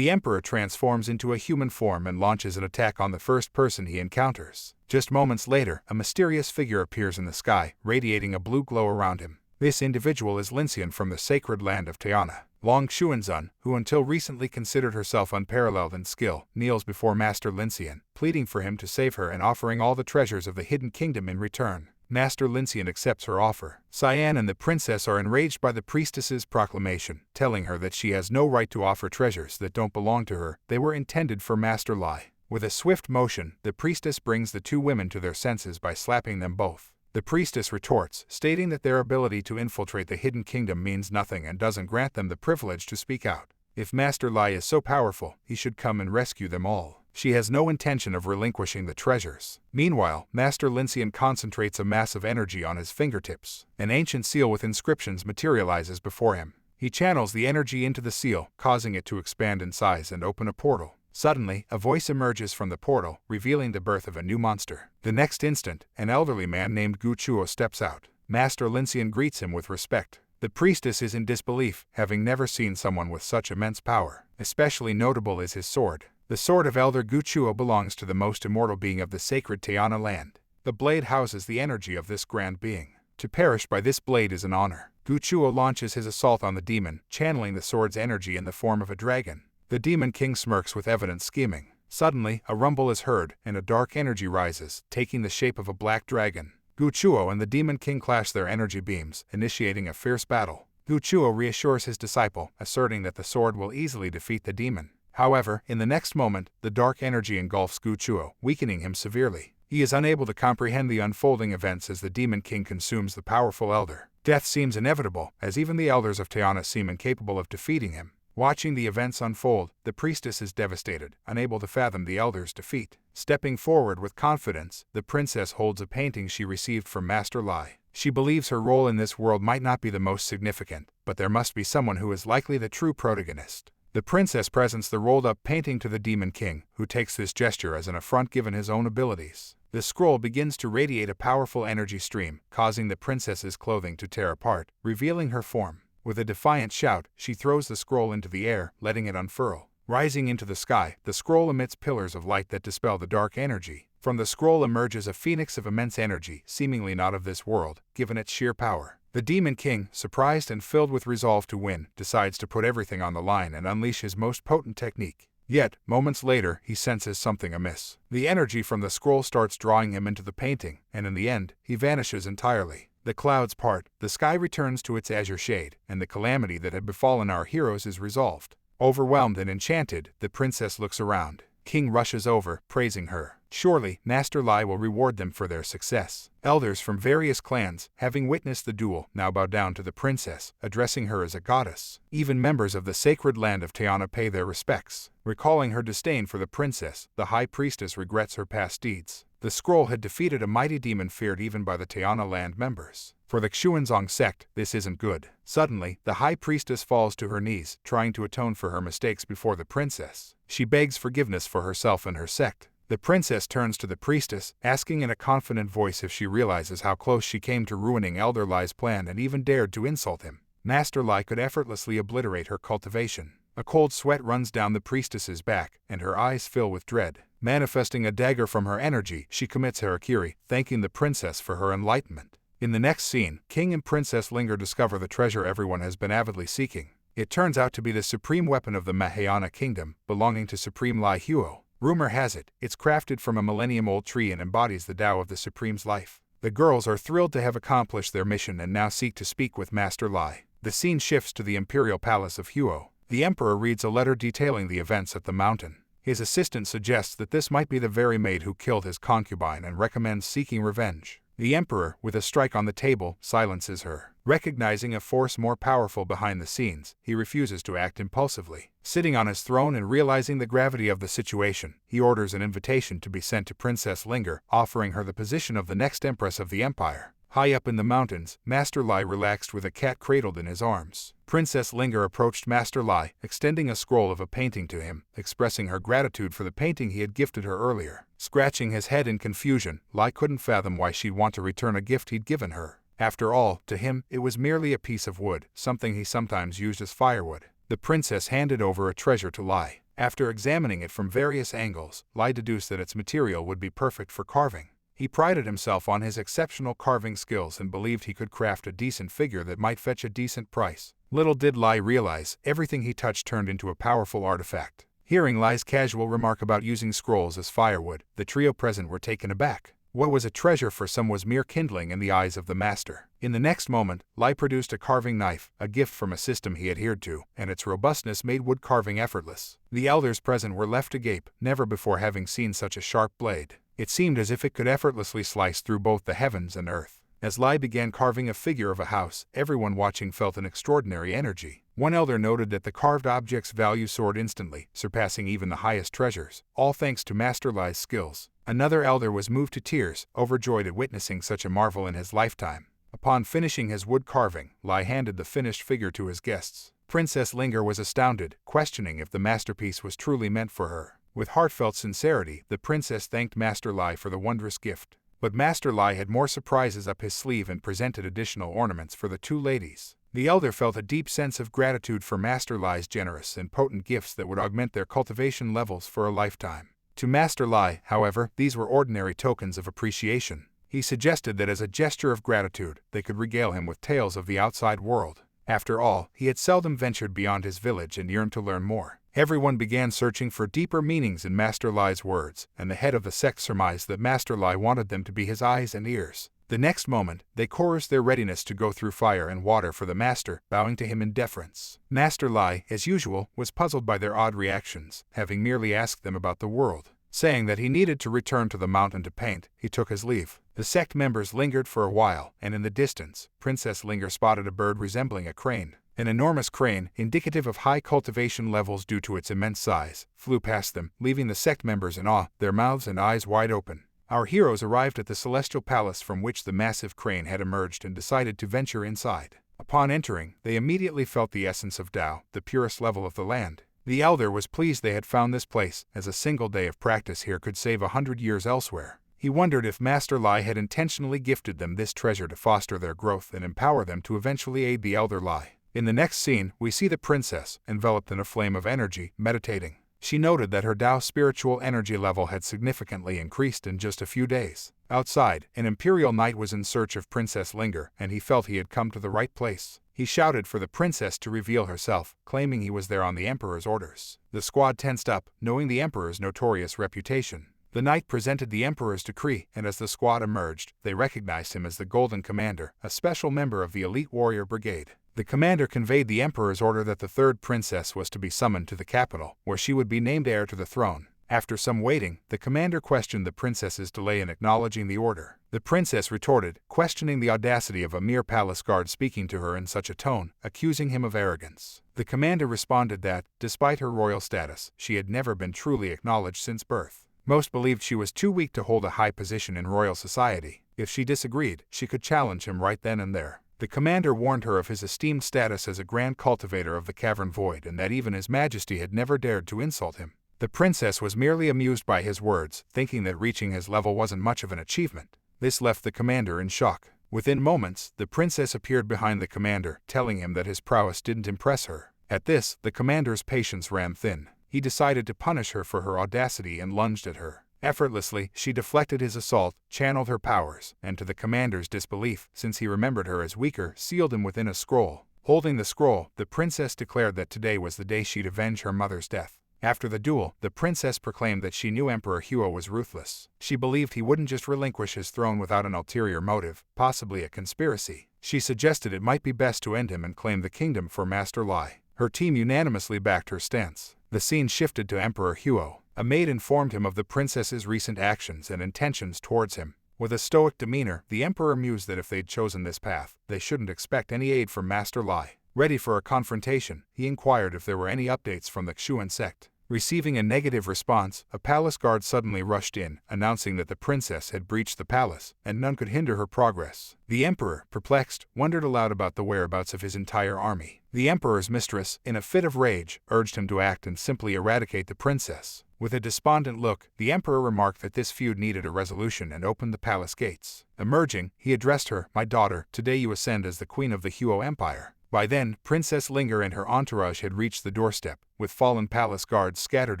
The Emperor transforms into a human form and launches an attack on the first person he encounters. Just moments later, a mysterious figure appears in the sky, radiating a blue glow around him. This individual is Lincian from the sacred land of Teana. Long Xuanzun, who until recently considered herself unparalleled in skill, kneels before Master Lincian, pleading for him to save her and offering all the treasures of the Hidden Kingdom in return. Master Lincian accepts her offer. Cyan and the princess are enraged by the priestess's proclamation, telling her that she has no right to offer treasures that don't belong to her. They were intended for Master Lai. With a swift motion, the priestess brings the two women to their senses by slapping them both. The priestess retorts, stating that their ability to infiltrate the Hidden Kingdom means nothing and doesn't grant them the privilege to speak out. If Master Lai is so powerful, he should come and rescue them all. She has no intention of relinquishing the treasures. Meanwhile, Master Lincian concentrates a mass of energy on his fingertips. An ancient seal with inscriptions materializes before him. He channels the energy into the seal, causing it to expand in size and open a portal. Suddenly, a voice emerges from the portal, revealing the birth of a new monster. The next instant, an elderly man named Gu Chuo steps out. Master Lincian greets him with respect. The priestess is in disbelief, having never seen someone with such immense power. Especially notable is his sword. The sword of Elder Gu Chuo belongs to the most immortal being of the sacred Teana land. The blade houses the energy of this grand being. To perish by this blade is an honor. Gu Chuo launches his assault on the demon, channeling the sword's energy in the form of a dragon. The Demon King smirks with evident scheming. Suddenly, a rumble is heard, and a dark energy rises, taking the shape of a black dragon. Gu Chuo and the Demon King clash their energy beams, initiating a fierce battle. Gu Chuo reassures his disciple, asserting that the sword will easily defeat the demon. However, in the next moment, the dark energy engulfs Gu Chuo, weakening him severely. He is unable to comprehend the unfolding events as the Demon King consumes the powerful elder. Death seems inevitable, as even the elders of Teana seem incapable of defeating him. Watching the events unfold, the priestess is devastated, unable to fathom the elder's defeat. Stepping forward with confidence, the princess holds a painting she received from Master Lai. She believes her role in this world might not be the most significant, but there must be someone who is likely the true protagonist. The princess presents the rolled-up painting to the Demon King, who takes this gesture as an affront given his own abilities. The scroll begins to radiate a powerful energy stream, causing the princess's clothing to tear apart, revealing her form. With a defiant shout, she throws the scroll into the air, letting it unfurl. Rising into the sky, the scroll emits pillars of light that dispel the dark energy. From the scroll emerges a phoenix of immense energy, seemingly not of this world, given its sheer power. The Demon King, surprised and filled with resolve to win, decides to put everything on the line and unleash his most potent technique. Yet, moments later, he senses something amiss. The energy from the scroll starts drawing him into the painting, and in the end, he vanishes entirely. The clouds part, the sky returns to its azure shade, and the calamity that had befallen our heroes is resolved. Overwhelmed and enchanted, the princess looks around. King rushes over, praising her. Surely, Master Lai will reward them for their success. Elders from various clans, having witnessed the duel, now bow down to the princess, addressing her as a goddess. Even members of the sacred land of Teana pay their respects. Recalling her disdain for the princess, the high priestess regrets her past deeds. The scroll had defeated a mighty demon feared even by the Teana land members. For the Xuanzong sect, this isn't good. Suddenly, the high priestess falls to her knees, trying to atone for her mistakes before the princess. She begs forgiveness for herself and her sect. The princess turns to the priestess, asking in a confident voice if she realizes how close she came to ruining Elder Lai's plan and even dared to insult him. Master Lai could effortlessly obliterate her cultivation. A cold sweat runs down the priestess's back, and her eyes fill with dread. Manifesting a dagger from her energy, she commits harakiri, thanking the princess for her enlightenment. In the next scene, King and Princess Linger discover the treasure everyone has been avidly seeking. It turns out to be the supreme weapon of the Mahayana kingdom, belonging to Supreme Lai Huo. Rumor has it, it's crafted from a millennium-old tree and embodies the Tao of the Supreme's life. The girls are thrilled to have accomplished their mission and now seek to speak with Master Lai. The scene shifts to the imperial palace of Huo. The emperor reads a letter detailing the events at the mountain. His assistant suggests that this might be the very maid who killed his concubine and recommends seeking revenge. The emperor, with a strike on the table, silences her. Recognizing a force more powerful behind the scenes, he refuses to act impulsively. Sitting on his throne and realizing the gravity of the situation, he orders an invitation to be sent to Princess Linger, offering her the position of the next empress of the empire. High up in the mountains, Master Lai relaxed with a cat cradled in his arms. Princess Linger approached Master Lai, extending a scroll of a painting to him, expressing her gratitude for the painting he had gifted her earlier. Scratching his head in confusion, Lai couldn't fathom why she'd want to return a gift he'd given her. After all, to him, it was merely a piece of wood, something he sometimes used as firewood. The princess handed over a treasure to Lai. After examining it from various angles, Lai deduced that its material would be perfect for carving. He prided himself on his exceptional carving skills and believed he could craft a decent figure that might fetch a decent price. Little did Lai realize, everything he touched turned into a powerful artifact. Hearing Lai's casual remark about using scrolls as firewood, the trio present were taken aback. What was a treasure for some was mere kindling in the eyes of the master. In the next moment, Lai produced a carving knife, a gift from a system he adhered to, and its robustness made wood carving effortless. The elders present were left agape, never before having seen such a sharp blade. It seemed as if it could effortlessly slice through both the heavens and earth. As Lai began carving a figure of a house, everyone watching felt an extraordinary energy. One elder noted that the carved object's value soared instantly, surpassing even the highest treasures, all thanks to Master Lai's skills. Another elder was moved to tears, overjoyed at witnessing such a marvel in his lifetime. Upon finishing his wood carving, Lai handed the finished figure to his guests. Princess Linger was astounded, questioning if the masterpiece was truly meant for her. With heartfelt sincerity, the princess thanked Master Lai for the wondrous gift. But Master Lai had more surprises up his sleeve and presented additional ornaments for the two ladies. The elder felt a deep sense of gratitude for Master Lai's generous and potent gifts that would augment their cultivation levels for a lifetime. To Master Lai, however, these were ordinary tokens of appreciation. He suggested that as a gesture of gratitude, they could regale him with tales of the outside world. After all, he had seldom ventured beyond his village and yearned to learn more. Everyone began searching for deeper meanings in Master Lai's words, and the head of the sect surmised that Master Lai wanted them to be his eyes and ears. The next moment, they chorused their readiness to go through fire and water for the master, bowing to him in deference. Master Lai, as usual, was puzzled by their odd reactions, having merely asked them about the world. Saying that he needed to return to the mountain to paint, he took his leave. The sect members lingered for a while, and in the distance, Princess Linger spotted a bird resembling a crane. An enormous crane, indicative of high cultivation levels due to its immense size, flew past them, leaving the sect members in awe, their mouths and eyes wide open. Our heroes arrived at the celestial palace from which the massive crane had emerged and decided to venture inside. Upon entering, they immediately felt the essence of Tao, the purest level of the land. The elder was pleased they had found this place, as a single day of practice here could save 100 years elsewhere. He wondered if Master Lai had intentionally gifted them this treasure to foster their growth and empower them to eventually aid the elder Lai. In the next scene, we see the princess, enveloped in a flame of energy, meditating. She noted that her Tao spiritual energy level had significantly increased in just a few days. Outside, an imperial knight was in search of Princess Linger, and he felt he had come to the right place. He shouted for the princess to reveal herself, claiming he was there on the emperor's orders. The squad tensed up, knowing the emperor's notorious reputation. The knight presented the emperor's decree, and as the squad emerged, they recognized him as the Golden Commander, a special member of the elite warrior brigade. The commander conveyed the emperor's order that the third princess was to be summoned to the capital, where she would be named heir to the throne. After some waiting, the commander questioned the princess's delay in acknowledging the order. The princess retorted, questioning the audacity of a mere palace guard speaking to her in such a tone, accusing him of arrogance. The commander responded that, despite her royal status, she had never been truly acknowledged since birth. Most believed she was too weak to hold a high position in royal society. If she disagreed, she could challenge him right then and there. The commander warned her of his esteemed status as a grand cultivator of the cavern void and that even His Majesty had never dared to insult him. The princess was merely amused by his words, thinking that reaching his level wasn't much of an achievement. This left the commander in shock. Within moments, the princess appeared behind the commander, telling him that his prowess didn't impress her. At this, the commander's patience ran thin. He decided to punish her for her audacity and lunged at her. Effortlessly, she deflected his assault, channeled her powers, and to the commander's disbelief, since he remembered her as weaker, sealed him within a scroll. Holding the scroll, the princess declared that today was the day she'd avenge her mother's death. After the duel, the princess proclaimed that she knew Emperor Huo was ruthless. She believed he wouldn't just relinquish his throne without an ulterior motive, possibly a conspiracy. She suggested it might be best to end him and claim the kingdom for Master Lai. Her team unanimously backed her stance. The scene shifted to Emperor Huo. A maid informed him of the princess's recent actions and intentions towards him. With a stoic demeanor, the emperor mused that if they'd chosen this path, they shouldn't expect any aid from Master Lai. Ready for a confrontation, he inquired if there were any updates from the Xuan sect. Receiving a negative response, a palace guard suddenly rushed in, announcing that the princess had breached the palace, and none could hinder her progress. The emperor, perplexed, wondered aloud about the whereabouts of his entire army. The emperor's mistress, in a fit of rage, urged him to act and simply eradicate the princess. With a despondent look, the emperor remarked that this feud needed a resolution and opened the palace gates. Emerging, he addressed her, "My daughter, today you ascend as the queen of the Huo Empire. By then, Princess Linger and her entourage had reached the doorstep, with fallen palace guards scattered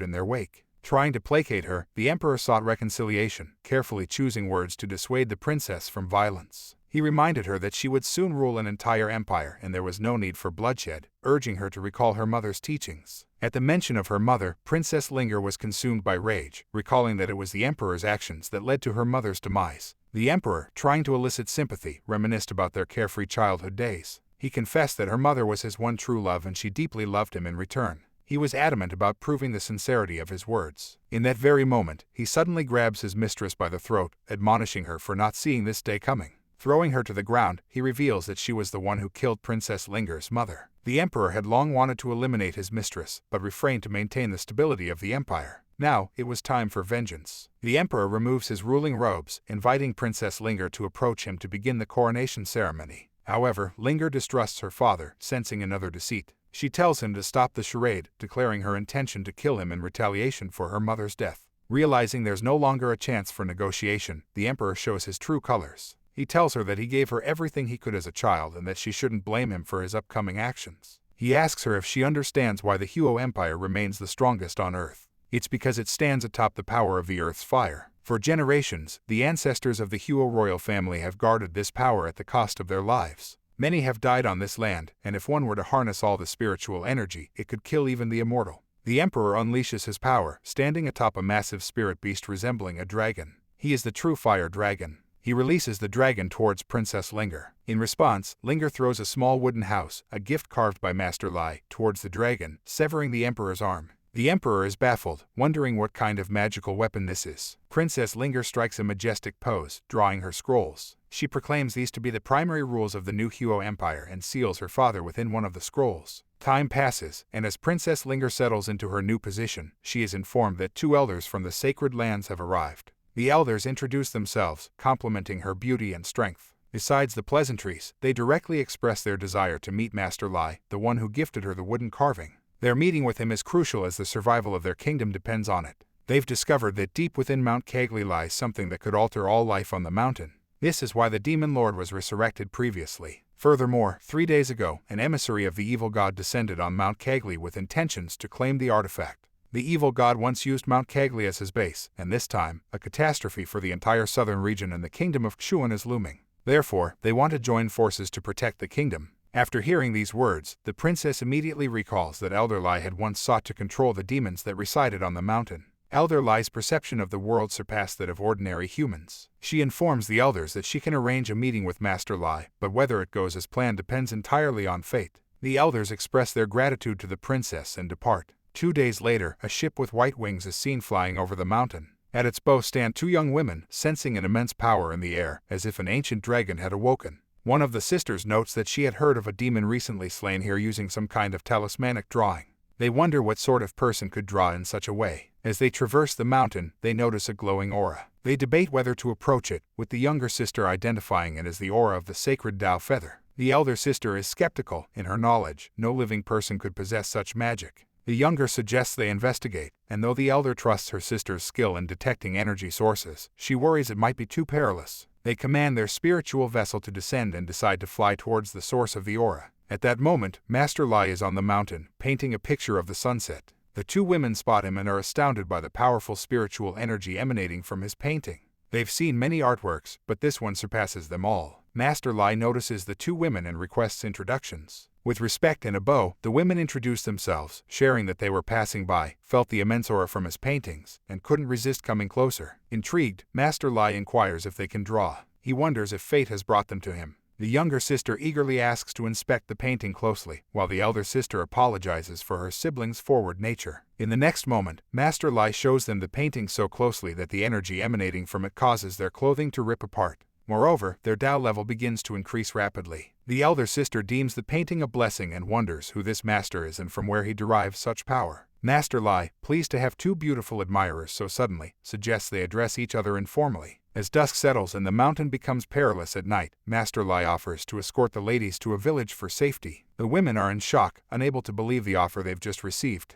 in their wake. Trying to placate her, the emperor sought reconciliation, carefully choosing words to dissuade the princess from violence. He reminded her that she would soon rule an entire empire and there was no need for bloodshed, urging her to recall her mother's teachings. At the mention of her mother, Princess Linger was consumed by rage, recalling that it was the emperor's actions that led to her mother's demise. The emperor, trying to elicit sympathy, reminisced about their carefree childhood days. He confessed that her mother was his one true love and she deeply loved him in return. He was adamant about proving the sincerity of his words. In that very moment, he suddenly grabs his mistress by the throat, admonishing her for not seeing this day coming. Throwing her to the ground, he reveals that she was the one who killed Princess Linger's mother. The emperor had long wanted to eliminate his mistress, but refrained to maintain the stability of the empire. Now, it was time for vengeance. The emperor removes his ruling robes, inviting Princess Linger to approach him to begin the coronation ceremony. However, Linger distrusts her father, sensing another deceit. She tells him to stop the charade, declaring her intention to kill him in retaliation for her mother's death. Realizing there's no longer a chance for negotiation, the emperor shows his true colors. He tells her that he gave her everything he could as a child and that she shouldn't blame him for his upcoming actions. He asks her if she understands why the Huo Empire remains the strongest on Earth. It's because it stands atop the power of the Earth's fire. For generations, the ancestors of the Huo royal family have guarded this power at the cost of their lives. Many have died on this land, and if one were to harness all the spiritual energy, it could kill even the immortal. The emperor unleashes his power, standing atop a massive spirit beast resembling a dragon. He is the true fire dragon. He releases the dragon towards Princess Linger. In response, Linger throws a small wooden house, a gift carved by Master Lai, towards the dragon, severing the emperor's arm. The emperor is baffled, wondering what kind of magical weapon this is. Princess Linger strikes a majestic pose, drawing her scrolls. She proclaims these to be the primary rules of the new Huo Empire and seals her father within one of the scrolls. Time passes, and as Princess Linger settles into her new position, she is informed that 2 elders from the sacred lands have arrived. The elders introduce themselves, complimenting her beauty and strength. Besides the pleasantries, they directly express their desire to meet Master Lai, the one who gifted her the wooden carving. Their meeting with him is crucial as the survival of their kingdom depends on it. They've discovered that deep within Mount Kagli lies something that could alter all life on the mountain. This is why the demon lord was resurrected previously. Furthermore, 3 days ago, an emissary of the evil god descended on Mount Kagli with intentions to claim the artifact. The evil god once used Mount Kagli as his base, and this time, a catastrophe for the entire southern region and the kingdom of Xuan is looming. Therefore, they want to join forces to protect the kingdom. After hearing these words, the princess immediately recalls that Elder Lai had once sought to control the demons that resided on the mountain. Elder Lai's perception of the world surpassed that of ordinary humans. She informs the elders that she can arrange a meeting with Master Lai, but whether it goes as planned depends entirely on fate. The elders express their gratitude to the princess and depart. 2 days later, a ship with white wings is seen flying over the mountain. At its bow stand 2 young women, sensing an immense power in the air, as if an ancient dragon had awoken. One of the sisters notes that she had heard of a demon recently slain here using some kind of talismanic drawing. They wonder what sort of person could draw in such a way. As they traverse the mountain, they notice a glowing aura. They debate whether to approach it, with the younger sister identifying it as the aura of the sacred Tao feather. The elder sister is skeptical. In her knowledge, no living person could possess such magic. The younger suggests they investigate, and though the elder trusts her sister's skill in detecting energy sources, she worries it might be too perilous. They command their spiritual vessel to descend and decide to fly towards the source of the aura. At that moment, Master Lai is on the mountain, painting a picture of the sunset. The 2 women spot him and are astounded by the powerful spiritual energy emanating from his painting. They've seen many artworks, but this one surpasses them all. Master Lai notices the 2 women and requests introductions. With respect and a bow, the women introduced themselves, sharing that they were passing by, felt the immense aura from his paintings, and couldn't resist coming closer. Intrigued, Master Lai inquires if they can draw. He wonders if fate has brought them to him. The younger sister eagerly asks to inspect the painting closely, while the elder sister apologizes for her sibling's forward nature. In the next moment, Master Lai shows them the painting so closely that the energy emanating from it causes their clothing to rip apart. Moreover, their Tao level begins to increase rapidly. The elder sister deems the painting a blessing and wonders who this master is and from where he derives such power. Master Lai, pleased to have 2 beautiful admirers so suddenly, suggests they address each other informally. As dusk settles and the mountain becomes perilous at night, Master Lai offers to escort the ladies to a village for safety. The women are in shock, unable to believe the offer they've just received.